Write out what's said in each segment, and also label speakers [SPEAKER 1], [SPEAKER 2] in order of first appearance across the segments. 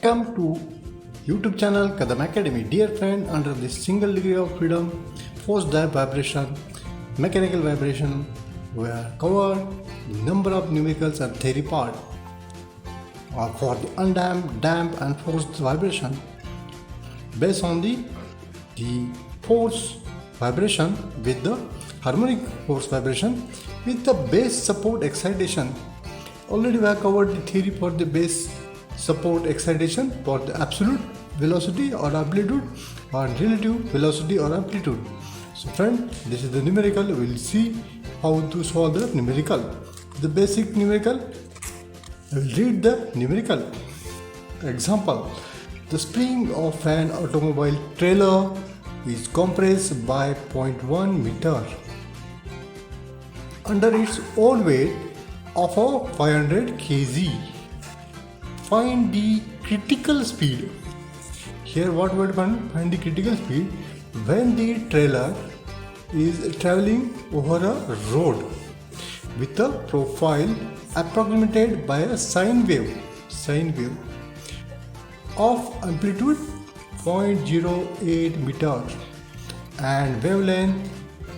[SPEAKER 1] Welcome to YouTube channel Kadam Academy. Dear friend, under this single degree of freedom, force dipole vibration, mechanical vibration, we are covered the number of numericals and theory part for the undamped, damped and forced vibration based on the force vibration with the harmonic force vibration with the base support excitation. Already we have covered the theory for the base support excitation for the absolute velocity or amplitude or relative velocity or amplitude. So friend, this is the numerical. We will see how to solve the numerical. The basic numerical, I will read the numerical. Example, the spring of an automobile trailer is compressed by 0.1 meter under its own weight of a 500 kg. Find the critical speed. Here what we find the critical speed when the trailer is traveling over a road with a profile approximated by a sine wave of amplitude 0.08 meter and wavelength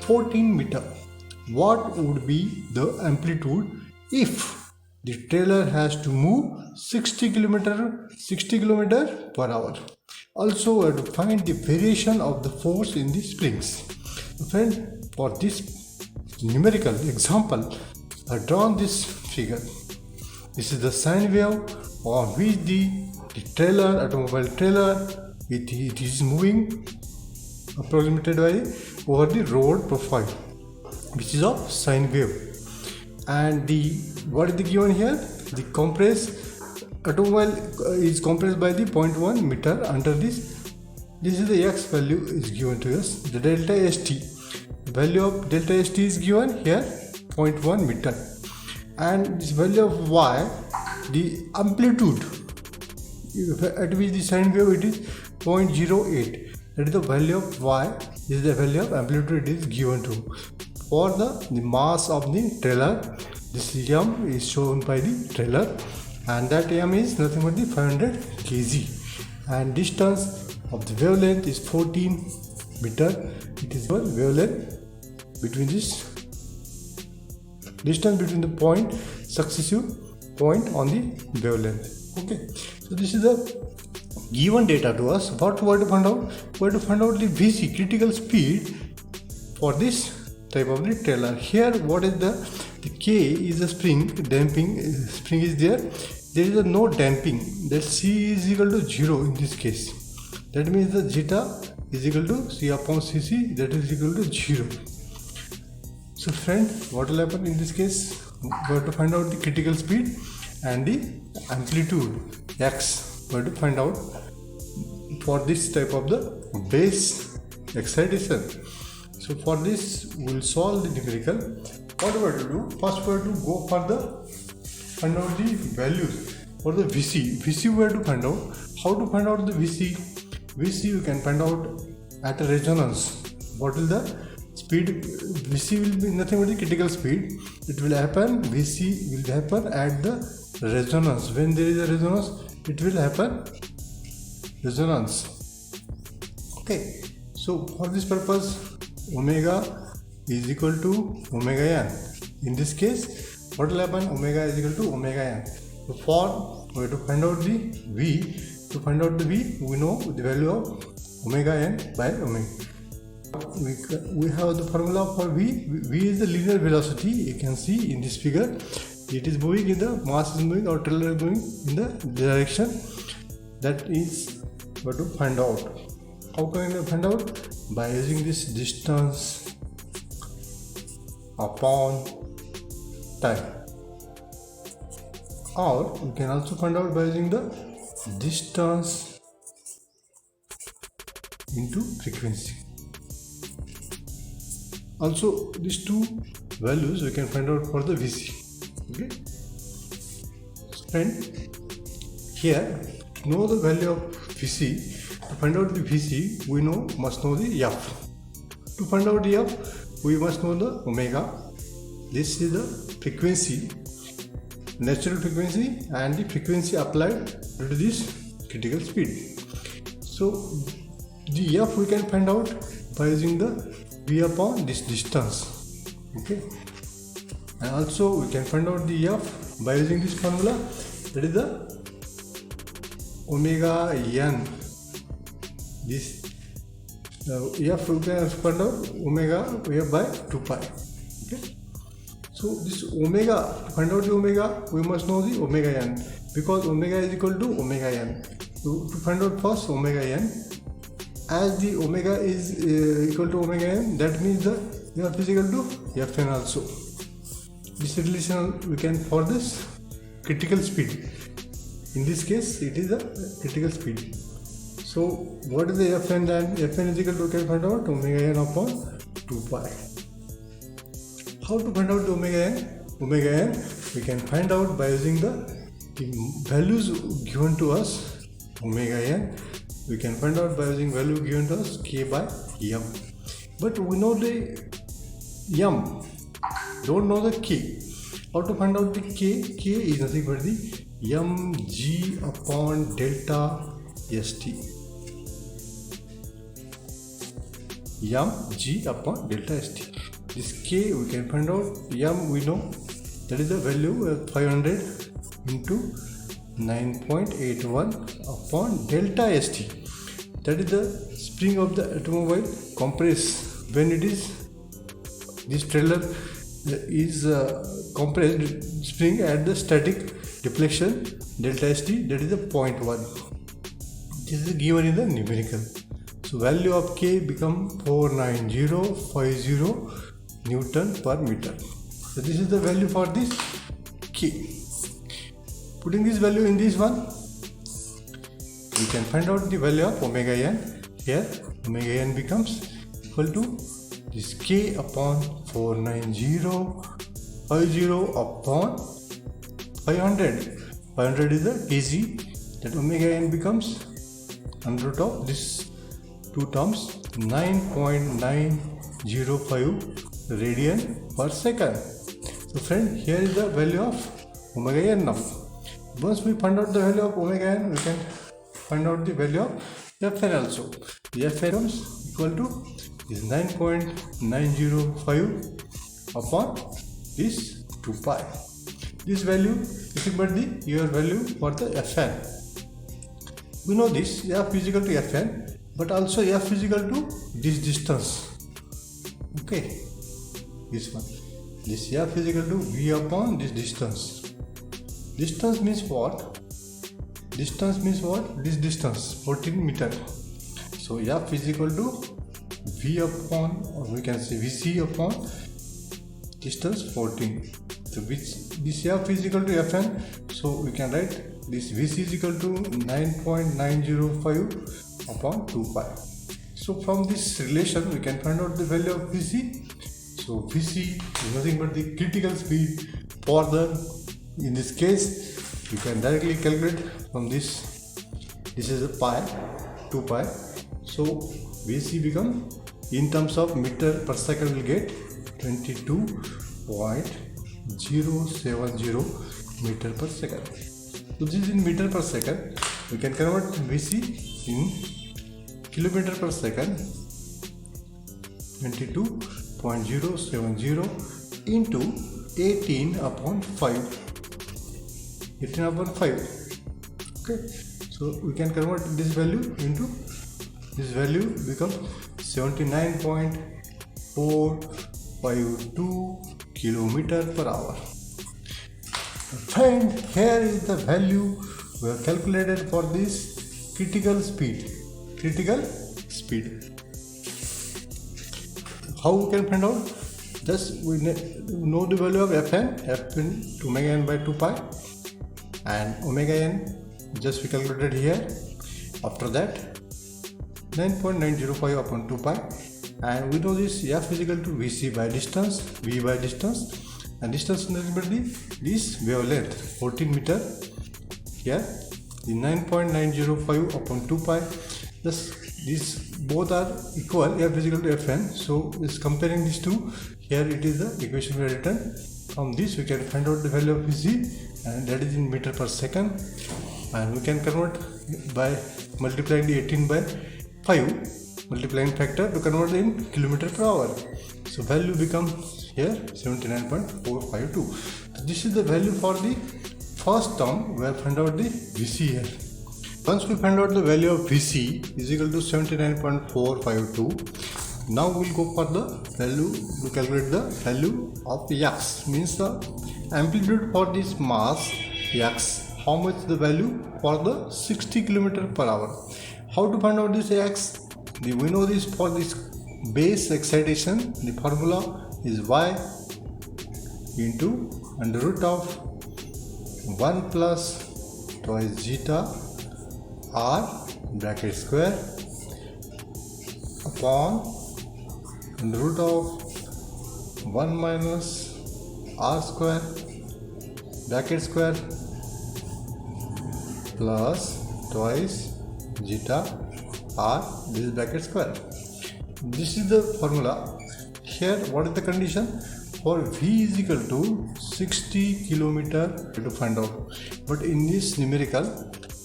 [SPEAKER 1] 14 meter. What would be the amplitude if the trailer has to move 60 km per hour? Also, we have to find the variation of the force in the springs. Friend, for this numerical example, I have drawn this figure. This is the sine wave on which the automobile trailer, it is moving approximated by over the road profile, which is of sine wave. And what is the given here? The compressed automobile is compressed by the 0.1 meter under this. This is the x value is given to us. The delta st, value of delta st is given here 0.1 meter, and this value of y, the amplitude at which the sine wave it is 0.08. That is the value of y. This is the value of amplitude it is given to. For the mass of the trailer, this m is shown by the trailer, and that m is nothing but the 500 kg, and distance of the wavelength is 14 meter. It is the wavelength between this distance between the point, successive point on the wavelength. Okay, so this is the given data to us. What we have to find out? We have to find out the VC, critical speed, for this type of the trailer. Here what is the K is a spring, damping spring is there. There is a no damping, that C is equal to 0 in this case. That means the zeta is equal to C upon Cc, that is equal to 0. So friend, what will happen in this case? We have to find out the critical speed and the amplitude x. We have to find out for this type of the base excitation. So for this we will solve the numerical. What we have to do? First we have to go for find out the values for the VC. VC we have to find out. How to find out the VC? VC you can find out at a resonance. What will the speed? VC will be nothing but the critical speed. It will happen, VC will happen at the resonance. When there is a resonance, it will happen resonance. Okay, so for this purpose, omega is equal to omega n. In this case, what will happen? Omega is equal to omega n. So for we have to find out the V. To find out the V, we know the value of omega n by omega. We have the formula for V. V is the linear velocity. You can see in this figure, it is moving in the mass is moving, or trailer is moving in the direction. That is what to find out. How can we find out? By using this distance upon time, or we can also find out by using the distance into frequency. Also these two values we can find out for the VC. Okay, and here to know the value of VC, to find out the VC we must know the F. To find out the F, we must know the omega. This is the frequency, natural frequency, and the frequency applied due to this critical speed. So the F we can find out by using the V upon this distance. Okay, and also we can find out the F by using this formula, that is the omega n. This F we can find out omega F by 2 pi. Okay, so this omega, to find out the omega we must know the omega n, because omega is equal to omega n. So to find out first omega n, as the omega is equal to omega n, that means the F is equal to Fn also. This relation we can for this critical speed. In this case it is a critical speed. So what is the Fn then? Fn is equal to, we can find out omega n upon 2 pi. How to find out the omega n? Omega n we can find out by using the values given to us. Omega n we can find out by using value given to us k by m. But we know the m, don't know the k. How to find out the k? K is nothing but the mg upon delta st. mg upon delta st. This k we can find out. M we know, that is the value of 500 into 9.81 upon delta st. That is the spring of the automobile compressed when it is, this trailer is compressed spring at the static deflection delta st, that is the 0.1. This is given in the numerical. So value of k become 49050 Newton per meter. So this is the value for this k. Putting this value in this one, we can find out the value of omega n. Here omega n becomes equal to this k upon 49050 upon 500. 500 is the kg. That omega n becomes under root of this two terms 9.905 radian per second. So friend, here is the value of omega n now. Once we find out the value of omega n, we can find out the value of Fn also. The Fn becomes equal to is 9.905 upon this 2 pi. This value is equal to your value for the Fn. We know this F is equal to Fn, but also F is equal to this distance. Okay, this one. This F is equal to V upon this distance. Distance means what? Distance means what? This distance 14 meter. So F is equal to V upon, or we can say Vc upon distance 14. So which this F is equal to Fn. So we can write this Vc is equal to 9.905 upon 2 pi. So from this relation we can find out the value of Vc. So Vc is nothing but the critical speed for the, in this case you can directly calculate from this. This is a pi, 2 pi. So Vc become in terms of meter per second will get 22.070 meter per second. So this is in meter per second. We can convert Vc in kilometer per second. 22.070 into 18 upon 5. 18 upon 5. Okay, so we can convert this value into, this value becomes 79.452 kilometer per hour. And here is the value we have calculated for this critical speed. Critical speed. How we can find out? Just we know the value of Fn to omega n by 2 pi, and omega n just we calculated here. After that 9.905 upon 2 pi, and we know this F is equal to Vc by distance, V by distance, and distance is this wavelength 14 meter. Here the 9.905 upon 2 pi. These both are equal. F is equal to Fn. So is comparing these two. Here it is the equation we have written. From this we can find out the value of Vc, and that is in meter per second, and we can convert by multiplying the 18 by 5, multiplying factor to convert in kilometer per hour. So value becomes here 79.452. This is the value for the first term. We have found out the VC here. Once we find out the value of VC is equal to 79.452, now we'll go for the value to calculate the value of X, means the amplitude for this mass X. How much the value for the 60 km per hour. How to find out this X? We know this for this base excitation. The formula is Y into under root of 1 plus twice zeta R bracket square upon under root of 1 minus R square bracket square plus twice zeta R, this is bracket square. This is the formula. Here what is the condition? For V is equal to 60 km to find out. But in this numerical,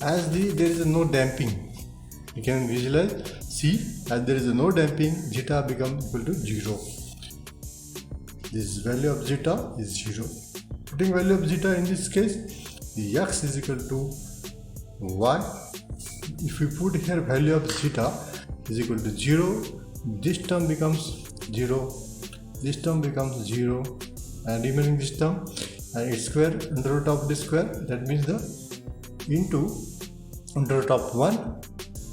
[SPEAKER 1] as there is no damping, you can visualize, see, as there is no damping, zeta becomes equal to 0. This value of zeta is 0. Putting value of zeta in this case, the X is equal to Y. If we put here value of zeta is equal to 0, this term becomes 0, this term becomes 0, and remaining this term and its square under root of this square, that means the into under root of 1.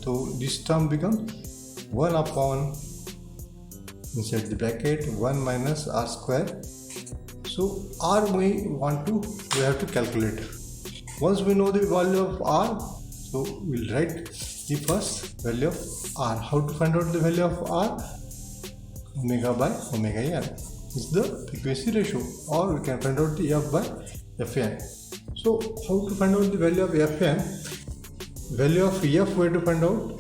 [SPEAKER 1] So this term becomes 1 upon inside the bracket 1 minus R square. So R we have to calculate. Once we know the value of R, so we'll write the first value of R. How to find out the value of R? Omega by omega n is the frequency ratio, or we can find out the F by Fn. So how to find out the value of Fn? Value of F we have to find out.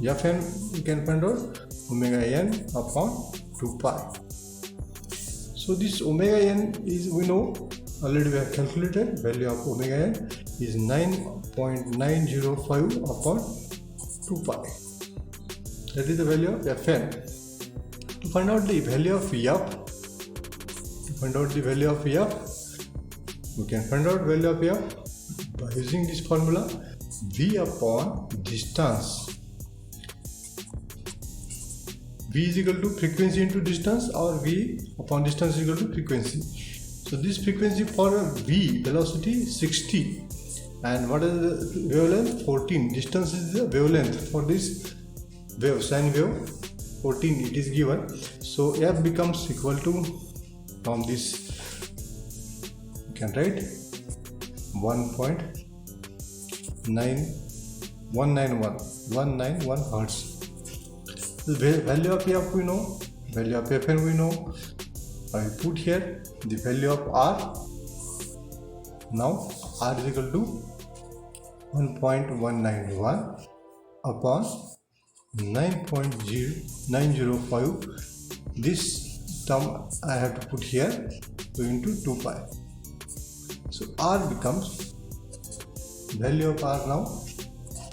[SPEAKER 1] Fn we can find out omega n upon 2 pi. So this omega n is, we know already, we have calculated. Value of omega n is 9.905 upon 2 pi. That is the value of Fn. To find out the value of F, we can find out value of F by using this formula, V upon distance. V is equal to frequency into distance, or V upon distance is equal to frequency. So this frequency for V, velocity 60, and what is the wavelength? 14. Distance is the wavelength for this wave, sine wave, 14 it is given. So F becomes equal to, from this you can write 1.191 hertz. The value of F we know, value of Fn we know. I put here the value of R. Now R is equal to 1.191 upon 9.905. This term I have to put here, so into 2 pi. So R becomes, value of R now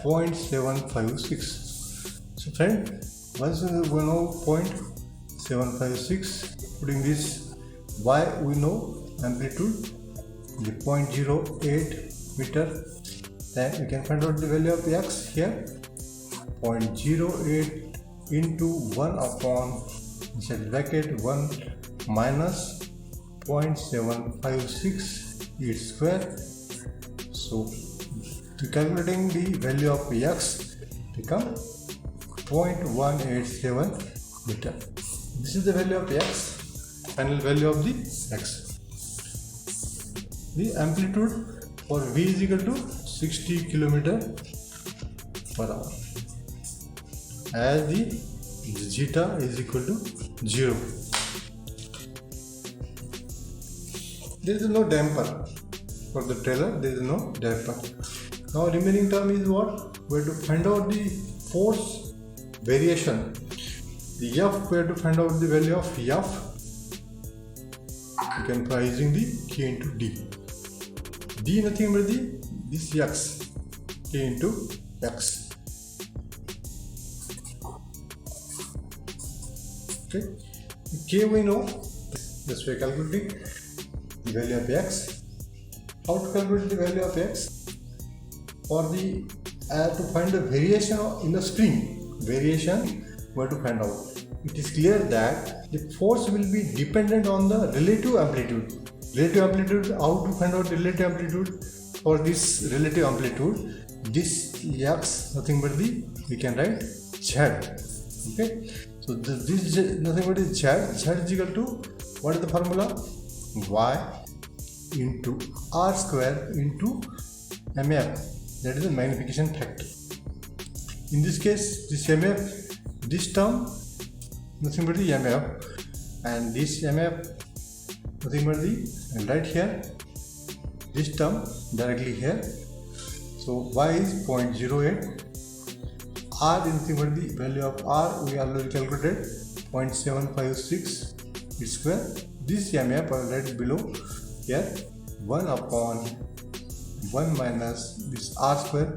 [SPEAKER 1] 0.756. So friend, once we know 0.756, putting this Y we know amplitude the 0.08 meter, then we can find out the value of X here, 0.08 into 1 upon inside bracket 1 minus 0.756 its square. So to calculating the value of X become 0.187 meter. This is the value of X, final value of the X. The amplitude for V is equal to 60 km per hour, as the zeta is equal to 0. There is no damper for the trailer, there is no damper. Now remaining term is what? We have to find out the force variation. The F, we have to find out the value of F. You can try using the K into D. D nothing but this X. k into x. Okay, k we know. This way calculating the value of x. How to calculate the value of x? For the to find the variation in the spring, variation we have to find out. It is clear that the force will be dependent on the relative amplitude. Relative amplitude, how to find out relative amplitude? For this relative amplitude, this x nothing but the, we can write z. Okay, so this nothing but is z. Z is equal to, what is the formula? Y into r square into mf, that is the magnification factor. In this case, this mf, this term nothing but the mf, and this mf nothing but the, and right here this term directly here. So y is 0.08, r is nothing but the value of r we already calculated 0.756 its square. This mf right below here, 1 upon 1 minus this r square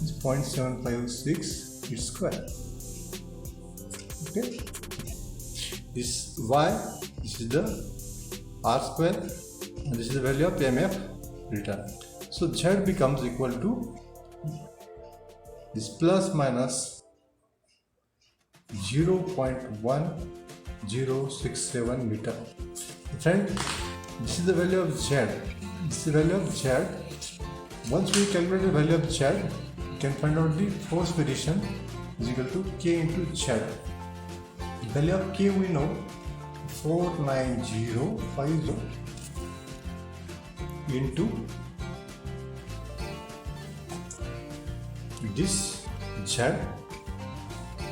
[SPEAKER 1] is 0.756 its square. Okay, this y, this is the r square, and this is the value of mf written. So z becomes equal to this plus minus 0.1067 meter. Friend, this is the value of z. This is the value of z. Once we calculate the value of z, we can find out the force variation is equal to k into z. The value of k we know, 49050 into this z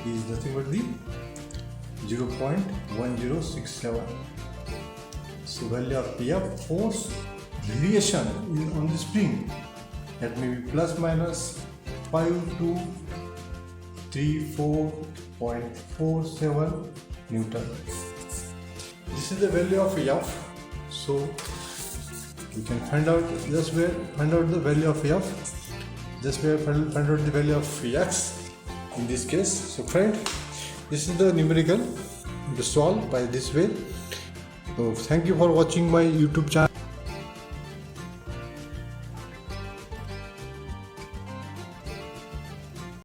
[SPEAKER 1] is nothing but the 0.1067. So value of F, force variation is on the spring, that may be plus minus 5234.47 Newton. This is the value of F. So we can find out, just where find out the value of F, just where find out the value of x in this case. So friend, this is the numerical to solve by this way. So thank you for watching my YouTube channel.